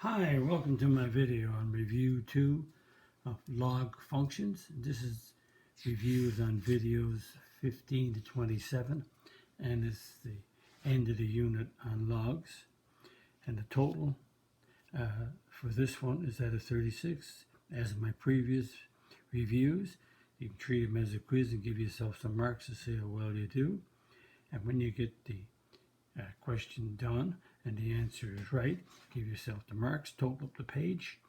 Hi, welcome to my video on review 2 of log functions. This is reviews on videos 15 to 27, and it's the end of the unit on logs. And the total for this one is at a 36. As in my previous reviews, you can treat them as a quiz and give yourself some marks to see how well you do. And when you get the question done and the answer is right, give yourself the marks, total up the page,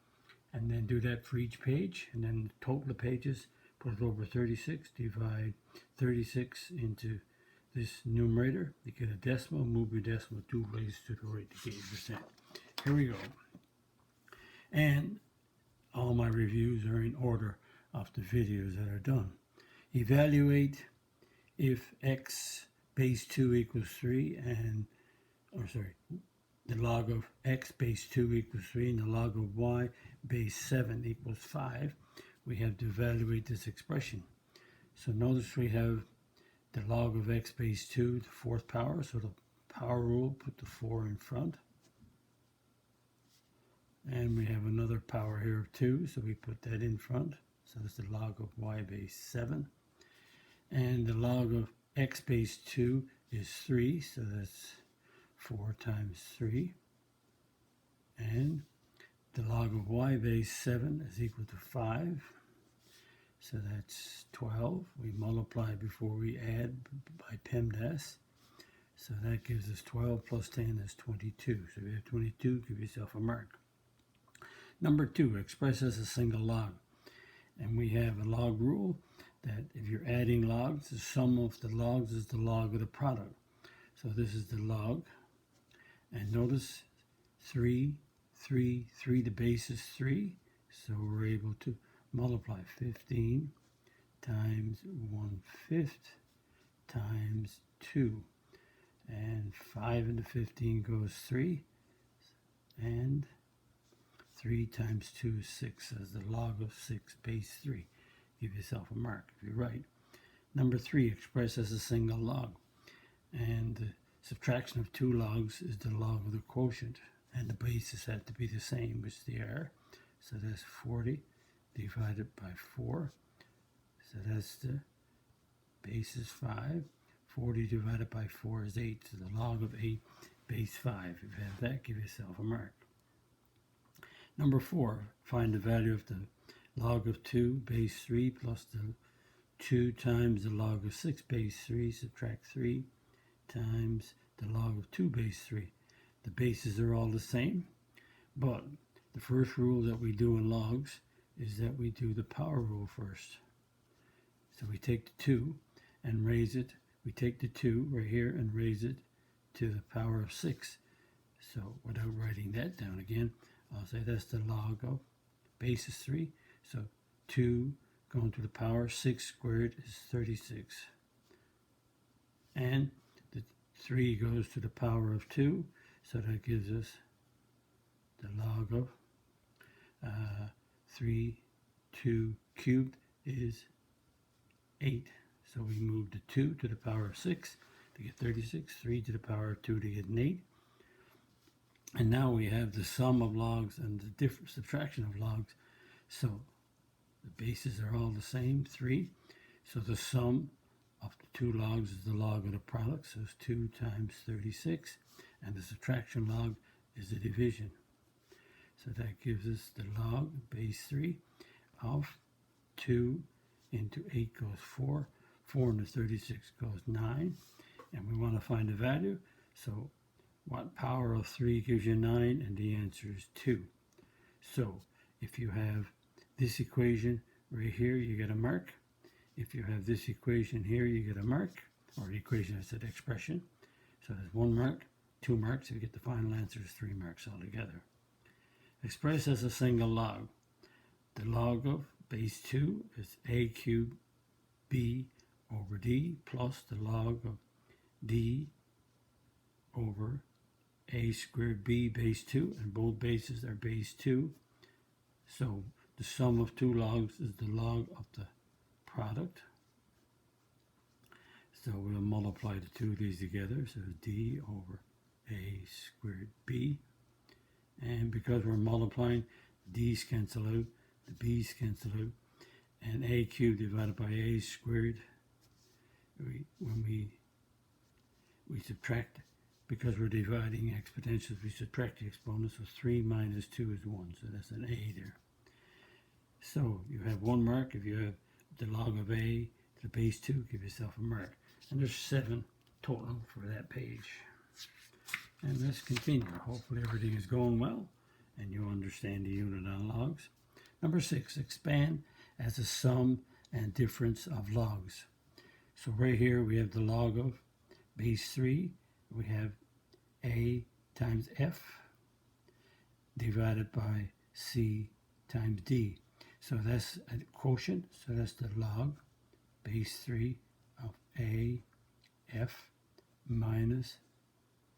and then do that for each page, and then total the pages, put it over 36, divide 36 into this numerator, you get a decimal, move your decimal 2 places to the right to get your percent. Here we go. And all my reviews are in order of the videos that are done. Evaluate if x base 2 equals 3 the log of x base 2 equals 3 and the log of y base 7 equals 5, we have to evaluate this expression. So notice we have the log of x base 2, the fourth power, so the power rule, put the 4 in front. And we have another power here of 2, so we put that in front. So it's the log of y base 7. And the log of x base 2 is 3, so that's 4 times 3. And the log of y base 7 is equal to 5. So that's 12. We multiply before we add by PEMDAS. So that gives us 12 plus 10 is 22. So we have 22, give yourself a mark. Number 2, express as a single log. And we have a log rule that if you're adding logs, the sum of the logs is the log of the product. So this is the log. And notice 3, 3, 3, the base is 3. So we're able to multiply 15 times 1/5 times 2. And 5 into 15 goes 3. And 3 times 2 is 6 as the log of 6 base 3. Give yourself a mark if you're right. Number 3, express as a single log. And the subtraction of 2 logs is the log of the quotient. And the bases have to be the same, which they are. So that's 40 divided by 4. So that's the base is 5. 40 divided by 4 is 8. So the log of 8 base 5. If you have that, give yourself a mark. Number 4, find the value of the log of 2 base 3 plus the 2 times the log of 6 base 3, subtract 3 times the log of 2 base 3. The bases are all the same, but the first rule that we do in logs is that we do the power rule first. So we take the 2 and raise it. We take the 2 right here and raise it to the power of 6. So without writing that down again, I'll say that's the log of base is 3. So 2 going to the power 6 squared is 36. And the 3 goes to the power of 2. So that gives us the log of 3, 2 cubed is 8. So we move the 2 to the power of 6 to get 36. 3 to the power of 2 to get an 8. And now we have the sum of logs and the different subtraction of logs. So the bases are all the same, 3. So the sum of the 2 logs is the log of the product. So it's 2 times 36. And the subtraction log is the division. So that gives us the log, base 3, of 2 into 8 goes 4. 4 into 36 goes 9. And we want to find the value. So what power of 3 gives you 9? And the answer is 2. So if you have this equation right here, you get a mark. If you have this equation here, you get a mark. Or the equation is an expression. So there's 1 mark, 2 marks. If you get the final answer, is 3 marks altogether. Express as a single log. The log of base 2 is a cubed b over d plus the log of d over a squared b base 2, and both bases are base 2. So the sum of 2 logs is the log of the product. So we'll multiply the 2 of these together. So d over a squared b. And because we're multiplying, d's cancel out, the b's cancel out, and a cubed divided by a squared, when we subtract, because we're dividing exponentials, we subtract the exponents, so 3 minus 2 is 1, so that's an a there. So you have 1 mark. If you have the log of a to the base 2, give yourself a mark. And there's 7 total for that page. And let's continue. Hopefully everything is going well and you understand the unit on logs. Number 6, expand as a sum and difference of logs. So right here we have the log of base 3. We have a times f divided by c times d. So that's a quotient. So that's the log base 3 of a f minus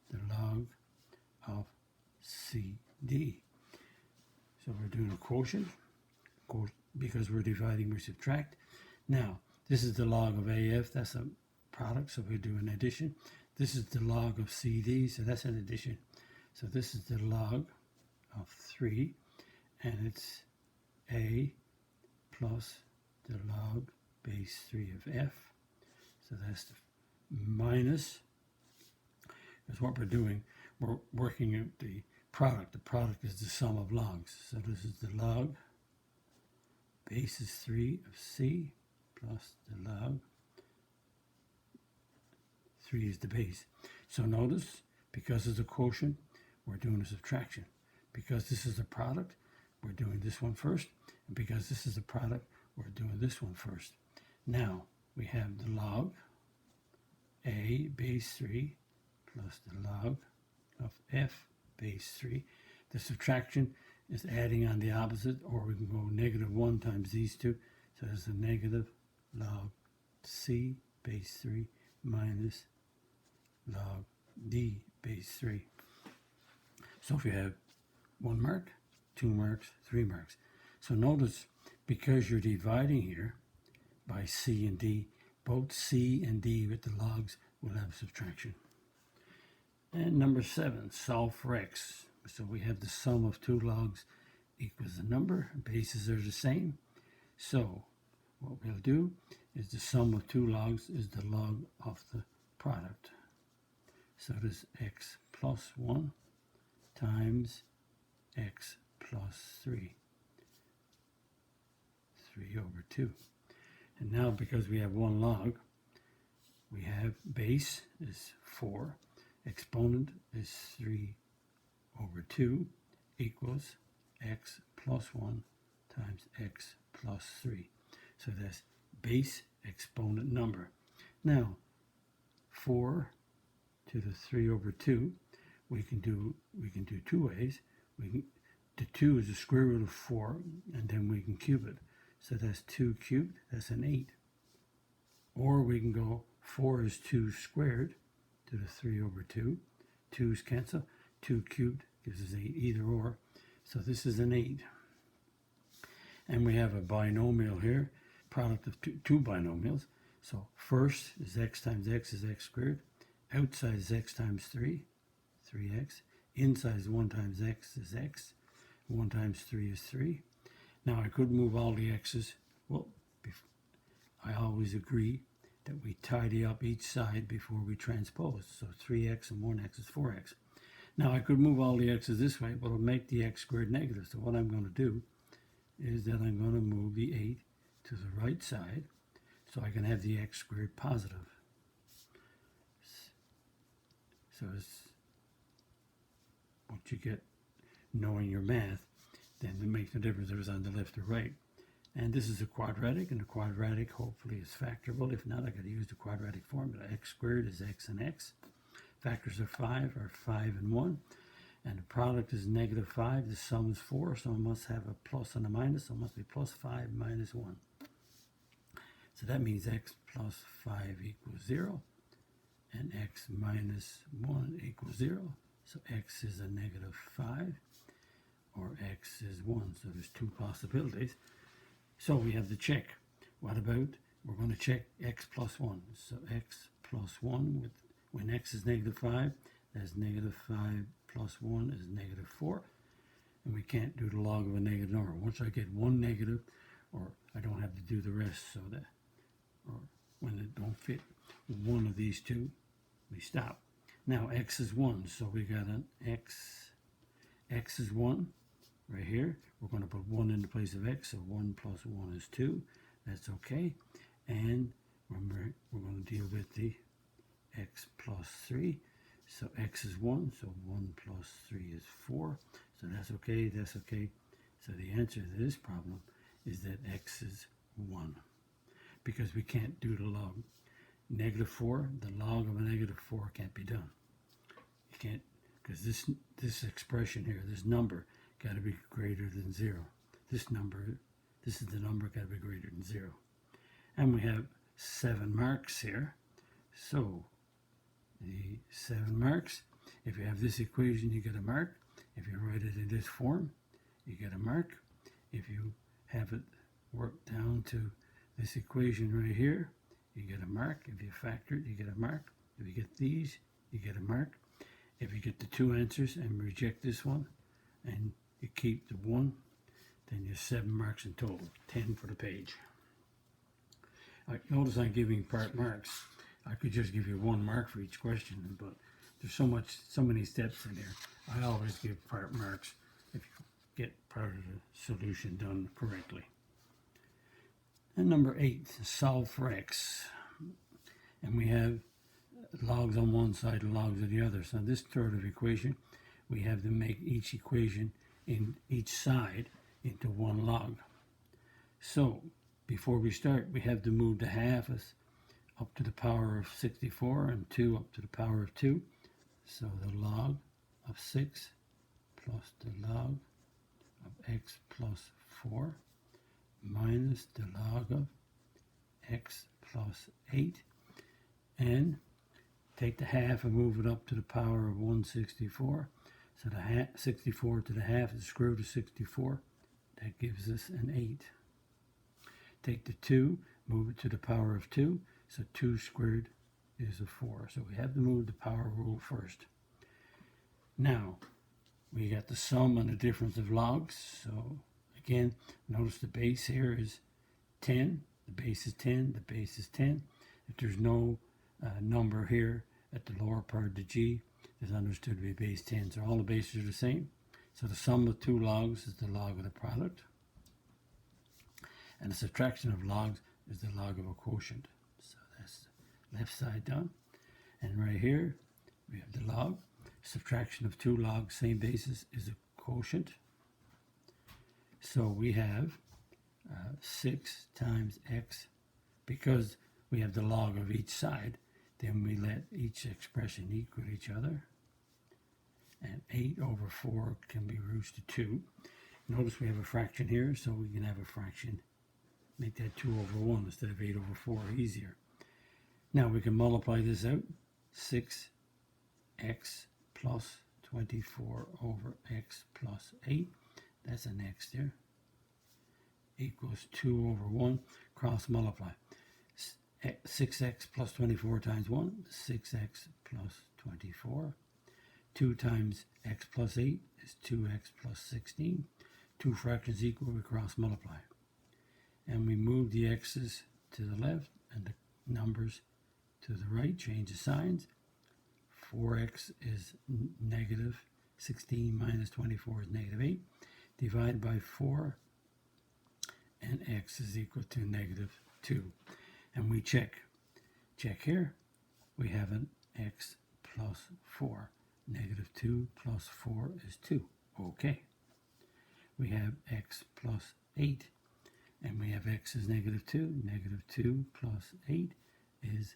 the log of cd. So we're doing a quotient because we're dividing, we subtract. Now, this is the log of AF, that's a product, so we do an addition. This is the log of CD, so that's an addition. So this is the log of 3, and it's A plus the log base 3 of F. So that's the minus, because what we're doing, we're working out the product. The product is the sum of logs. So this is the log base is 3 of C plus the log 3 is the base. So notice, because it's a quotient, we're doing a subtraction. Because this is a product, we're doing this one first. And because this is a product, we're doing this one first. Now, we have the log A base 3 plus the log of F base 3. The subtraction is adding on the opposite, or we can go -1 times these two. So there's a negative log C base 3 minus log D base 3. So if you have 1 mark, 2 marks, 3 marks. So notice, because you're dividing here by C and D, both C and D with the logs will have subtraction. And number 7, solve for x. So we have the sum of 2 logs equals the number. Bases are the same. So what we'll do is the sum of 2 logs is the log of the product. So this x plus 1 times x plus 3. 3 over 2. And now because we have 1 log, we have base is 4. Exponent is 3 over 2 equals x plus 1 times x plus 3. So that's base exponent number. Now, 4 to the 3 over 2, we can do 2 ways. The 2 is the square root of 4, and then we can cube it. So that's 2 cubed, that's an 8. Or we can go 4 is 2 squared to the 3 over 2. 2's cancel. 2 cubed gives us 8, either or. So this is an 8. And we have a binomial here, product of two binomials. So first is x times x is x squared. Outside is x times 3, 3x. Inside is 1 times x is x. 1 times 3 is 3. Now I could move all the x's. Well, I always agree that we tidy up each side before we transpose. So 3x and 1x is 4x. Now I could move all the x's this way, but it'll make the x squared negative. So what I'm going to do is that I'm going to move the 8 to the right side so I can have the x squared positive. So it's what you get knowing your math, then it makes no difference if it's on the left or right. And this is a quadratic, and the quadratic hopefully is factorable. If not, I got to use the quadratic formula. X squared is x and x. Factors of 5 are 5 and 1. And the product is -5. The sum is 4, so it must have a plus and a minus. So it must be plus 5 minus 1. So that means x plus 5 equals 0. And x minus 1 equals 0. So x is a -5. Or x is 1. So there's 2 possibilities. So we have to check. What about, we're going to check x plus 1. So x plus 1, when x is -5, that's -5 plus 1 is -4. and we can't do the log of a negative number. Once I get one negative, or I don't have to do the rest, so that, or when it don't fit one of these two, we stop. Now x is 1, so we got an x is 1 right here. We're going to put 1 in the place of x, so 1 plus 1 is 2. That's okay. And remember, we're going to deal with the x plus 3. So x is 1, so 1 plus 3 is 4. So that's okay, that's okay. So the answer to this problem is that x is 1. Because we can't do the log. Negative 4, the log of a negative 4 can't be done. You can't, because this expression here, this number, got to be greater than 0. This is the number, got to be greater than 0. And we have 7 marks here. So the 7 marks, if you have this equation, you get a mark. If you write it in this form, you get a mark. If you have it worked down to this equation right here, you get a mark. If you factor it, you get a mark. If you get these, you get a mark. If you get the 2 answers and reject this one, and you keep the 1, then you're 7 marks in total, 10 for the page. Notice I'm giving part marks. I could just give you 1 mark for each question, but there's so many steps in here. I always give part marks if you get part of the solution done correctly. And number 8, solve for x. And we have logs on one side and logs on the other. So this third of equation, we have to make each equation in each side into one log. So before we start, we have to move the half up to the power of 64 and 2 up to the power of 2. So the log of 6 plus the log of x plus 4 minus the log of x plus 8, and take the half and move it up to the power of 164. So the 64 to the half is square root of 64. That gives us an 8. Take the 2, move it to the power of 2. So 2 squared is a 4. So we have to move the power rule first. Now, we got the sum and the difference of logs. So again, notice the base here is 10. The base is 10. The base is 10. If there's no number here at the lower part of the g, is understood to be base 10. So all the bases are the same. So the sum of 2 logs is the log of the product. And the subtraction of logs is the log of a quotient. So that's the left side done. And right here, we have the log. Subtraction of 2 logs, same basis, is a quotient. So we have 6 times x. Because we have the log of each side, then we let each expression equal each other. And 8 over 4 can be reduced to 2. Notice we have a fraction here, so we can have a fraction. Make that 2 over 1 instead of 8 over 4, easier. Now we can multiply this out. 6x plus 24 over x plus 8. That's an x there. Equals 2 over 1. Cross multiply. 6x plus 24 times 1. 6x plus 24. 2 times x plus 8 is 2x plus 16. 2 fractions equal, we cross multiply. And we move the x's to the left and the numbers to the right, change the signs. 4x is negative 16 minus 24 is negative 8. Divide by 4, and x is equal to negative 2. And we check. Check here. We have an x plus 4. Negative 2 plus 4 is 2. Okay. We have x plus 8. And we have x is negative 2. Negative 2 plus 8 is,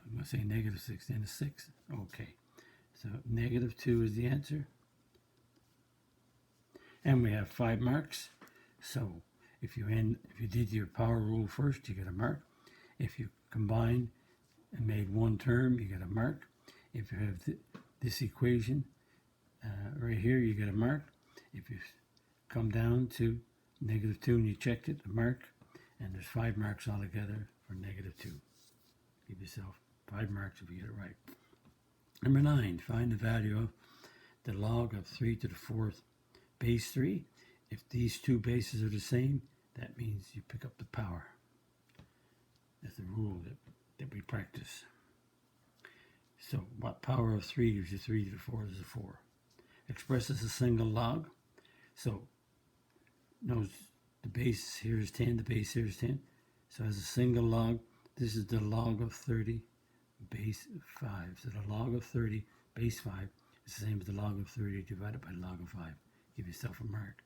I'm going to say negative 16 is 6. Okay. So negative 2 is the answer. And we have 5 marks. So if you did your power rule first, you get a mark. If you combined and made one term, you get a mark. If you have this equation right here, you get a mark. If you come down to negative 2 and you checked it, a mark. And there's 5 marks altogether for negative 2. Give yourself 5 marks if you get it right. Number 9, find the value of the log of 3 to the 4th base 3. If these two bases are the same, that means you pick up the power. That's the rule that we practice. So what power of 3 gives you 3 to the 4 is a 4. Expresses a single log. So notice the base here is 10, the base here is 10. So as a single log, this is the log of 30 base 5. So the log of 30 base 5 is the same as the log of 30 divided by the log of 5. Give yourself a mark.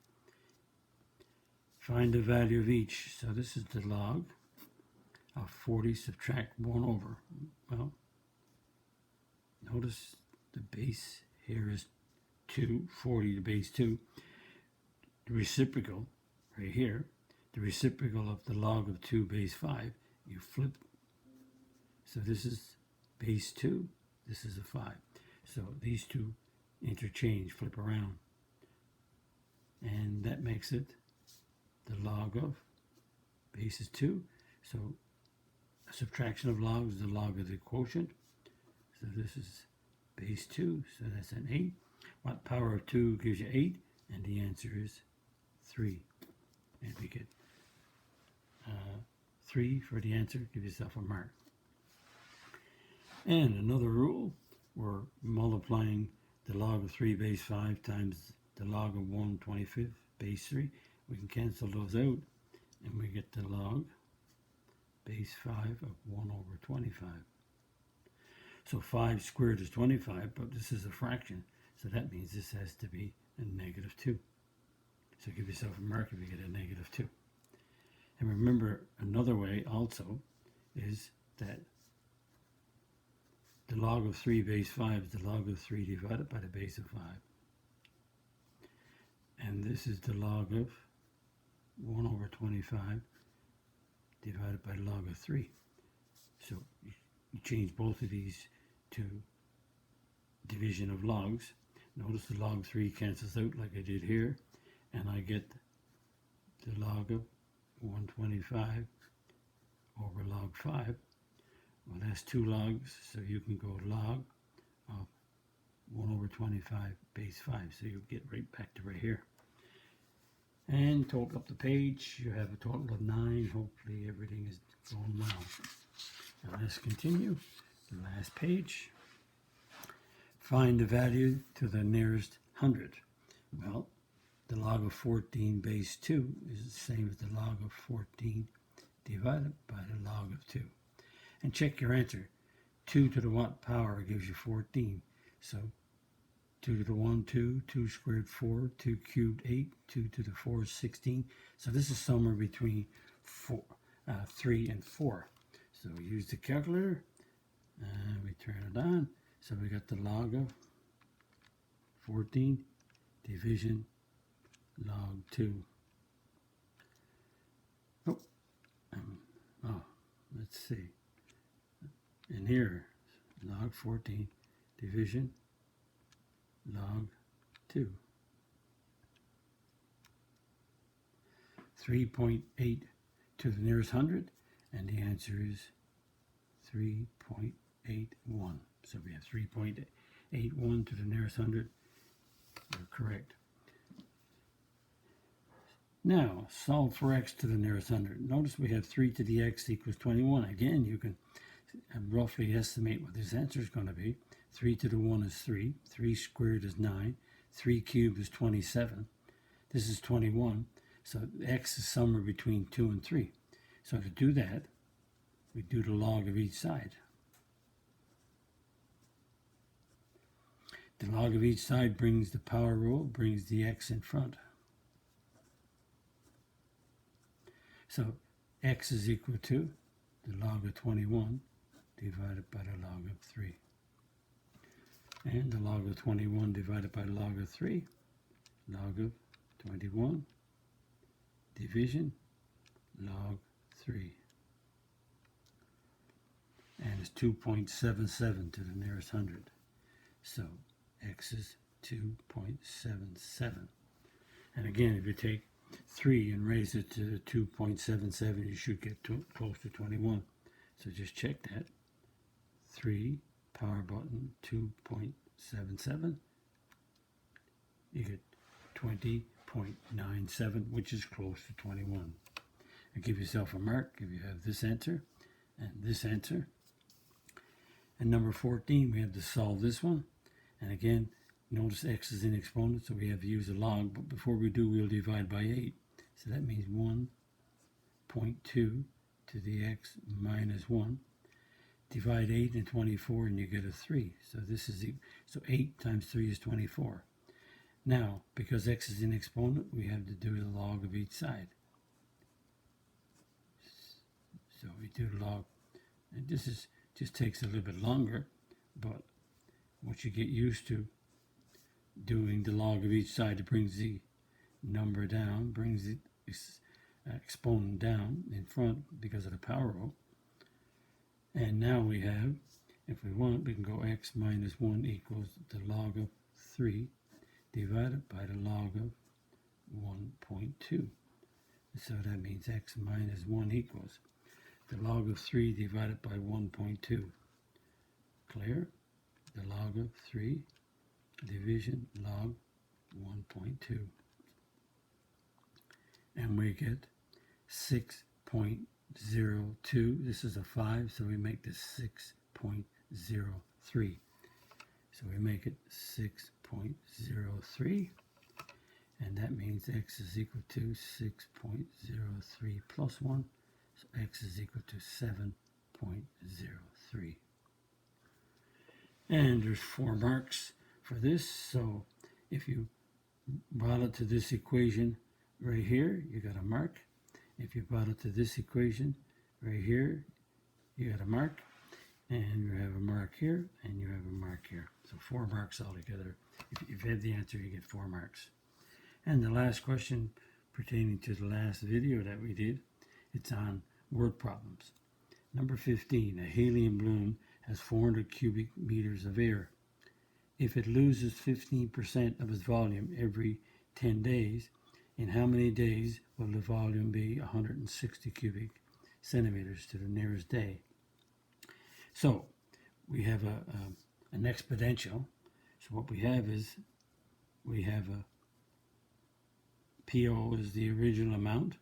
Find the value of each. So this is the log of 40, subtract 1 over. Well, notice the base here is 2, 40 to base 2. The reciprocal, right here, the reciprocal of the log of 2 base 5, you flip. So this is base 2, this is a 5. So these two interchange, flip around. And that makes it the log of base is 2. So a subtraction of logs is the log of the quotient. So this is base 2, so that's an 8. What power of 2 gives you 8? And the answer is 3. And we get 3 for the answer. Give yourself a mark. And another rule, we're multiplying the log of 3 base 5 times the log of 1 25th base 3. We can cancel those out, and we get the log base 5 of 1 over 25. So 5 squared is 25, but this is a fraction, so that means this has to be a negative 2. So give yourself a mark if you get a negative 2. And remember, another way also is that the log of 3 base 5 is the log of 3 divided by the base of 5. And this is the log of 1 over 25 divided by the log of 3. So you change both of these to division of logs. Notice the log 3 cancels out like I did here, and I get the log of 125 over log 5. Well, that's 2 logs, so you can go log of 1 over 25 base 5. So you'll get right back to right here. And total up the page, you have a total of 9. Hopefully everything is going well. Now let's continue. The last page. Find the value to the nearest 100. Well, the log of 14 base 2 is the same as the log of 14 divided by the log of 2. And check your answer. 2 to the what power gives you 14. So 2 to the 1, 2, 2 squared 4, 2 cubed 8, 2 to the 4 is 16. So this is somewhere between 3 and 4. So we use the calculator and we turn it on. So we got the log of 14 division log 2. Let's see. In here, log 14 division log 2. 3.8 to the nearest 100, and the answer is 3.81. So we have 3.81 to the nearest 100. You're correct. Now, solve for x to the nearest 100. Notice we have 3 to the x equals 21. Again, you can roughly estimate what this answer is going to be. 3 to the 1 is 3. 3 squared is 9. 3 cubed is 27. This is 21. So x is somewhere between 2 and 3. So to do that, we do the log of each side. The log of each side brings the power rule, brings the x in front. So x is equal to the log of 21 divided by the log of 3. And the log of 21 divided by the log of 3, log of 21 division log 3. And it's 2.77 to the nearest 100. So x is 2.77. And again, if you take 3 and raise it to 2.77, you should get close to 21. So just check that. 3 power button 2.77. You get 20.97, which is close to 21. And give yourself a mark if you have this answer and this answer. And number 14, we have to solve this one. And again, notice x is in exponent, so we have to use a log. But before we do, we'll divide by 8. So that means 1.2 to the x minus 1. Divide 8 and 24 and you get a 3. So this is so 8 times 3 is 24. Now, because x is in exponent, we have to do the log of each side. So we do log, and this is just takes a little bit longer, but once you get used to doing the log of each side, it brings the number down, brings the exponent down in front because of the power rule. And now we have, if we want, we can go x minus 1 equals the log of 3 divided by the log of 1.2. So that means x minus 1 equals the log of 3 divided by 1.2. Clear? The log of 3 division log 1.2. And we get 6.02. This is a 5, so we make this 6.03. So we make it 6.03. And that means x is equal to 6.03 plus 1. So x is equal to 7.03. And there's 4 marks for this. So if you brought it to this equation right here, you got a mark. If you brought it to this equation right here, you got a mark. And you have a mark here, and you have a mark here. So 4 marks altogether. If you have the answer, you get 4 marks. And the last question pertaining to the last video that we did, it's on word problems. Number 15, a helium balloon has 400 cubic meters of air. If it loses 15% of its volume every 10 days, in how many days will the volume be 160 cubic centimeters to the nearest day? So we have an exponential. So what we have is we have a PO is the original amount,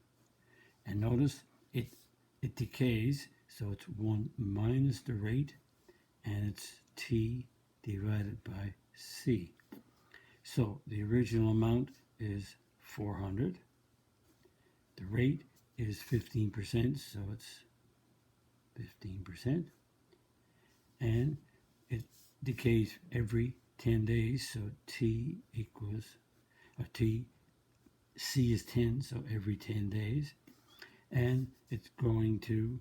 and notice it decays, so it's 1 minus the rate, and it's T divided by C. So the original amount is 400. The rate is 15%, so it's 15%. And it decays every 10 days, so T equals, C is 10, so every 10 days. And it's going to,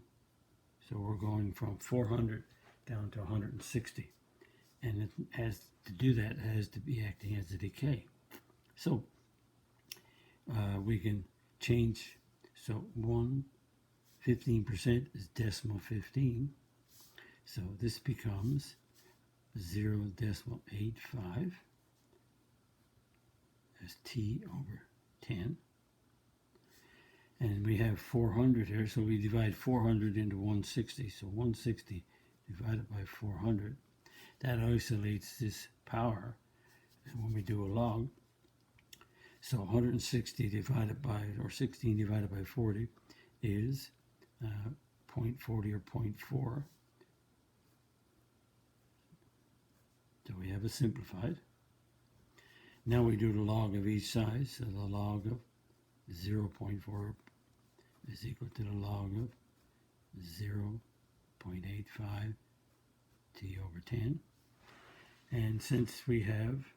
so we're going from 400 down to 160. And it has to do that, it has to be acting as a decay. So we can change, so 15% is decimal 15. So this becomes 0.85 as T over 10. And we have 400 here, so we divide 400 into 160. So 160 divided by 400. That isolates this power when we do a log. So 160 divided by, or 16 divided by 40 is 0.40 or 0.4. So we have it simplified. Now we do the log of each side. So the log of 0.4 is equal to the log of 0.85 T over 10. And since we have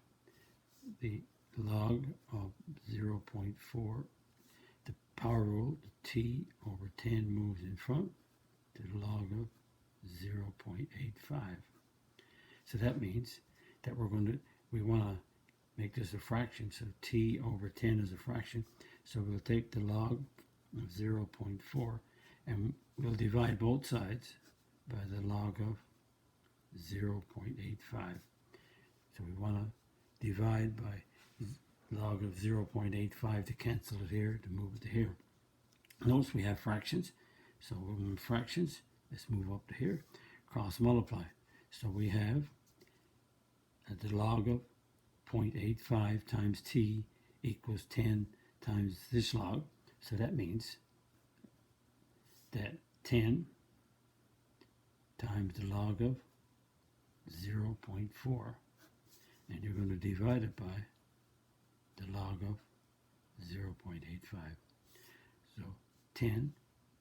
the log of 0.4, the power rule, the T over 10 moves in front to the log of 0.85. So that means that we want to make this a fraction. So T over 10 is a fraction. So we'll take the log of 0.4 and we'll divide both sides by the log of 0.85. So we want to divide by log of 0.85 to cancel it here, to move it to here. Notice we have fractions. So in fractions, let's move up to here. Cross multiply. So we have the log of 0.85 times T equals 10 times this log. So that means that 10 times the log of 0.4, and you're going to divide it by the log of 0.85. So 10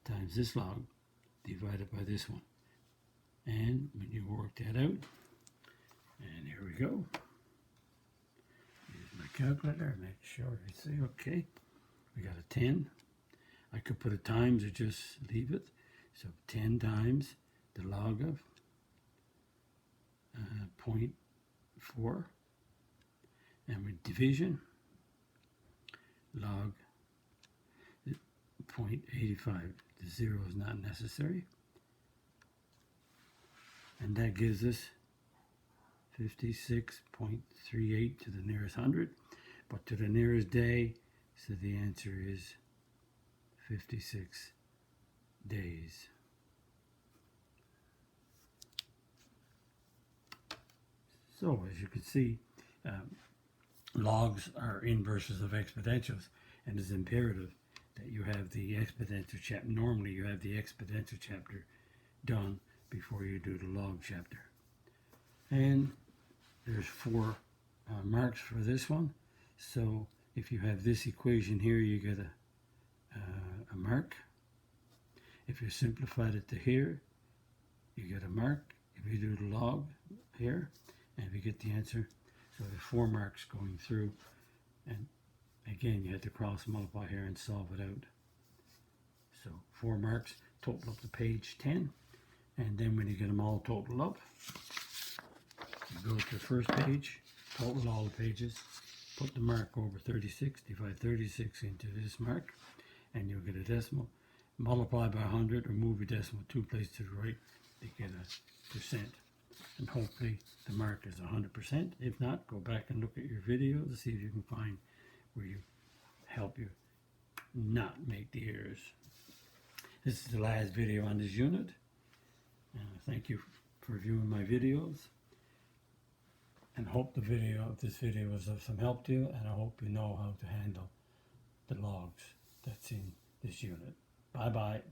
times this log divided by this one. And when you work that out, and here we go. Use my calculator, make sure you see okay. We got a 10. I could put a times or just leave it. So 10 times the log of 0.4, and with division, log 0.85. The 0 is not necessary. And that gives us 56.38 to the nearest 100, but to the nearest day, so the answer is 56 days. So as you can see, logs are inverses of exponentials, and it's imperative that you have the exponential chapter. Normally you have the exponential chapter done before you do the log chapter. And there's 4 marks for this one. So if you have this equation here, you get a mark. If you simplified it to here, you get a mark. If you do the log here, and if you get the answer, so there's 4 marks going through, and again you had to cross multiply here and solve it out. So 4 marks total up to page 10, and then when you get them all totaled up, you go to the first page, total all the pages, put the mark over 36, divide 36 into this mark, and you'll get a decimal. Multiply by 100 or move your decimal 2 places to the right to get a percent. And hopefully the mark is 100%. If not, go back and look at your video to see if you can find where you help you not make the errors. This is the last video on this unit. Thank you for viewing my videos, and hope this video was of some help to you, and I hope you know how to handle the logs that's in this unit. Bye bye.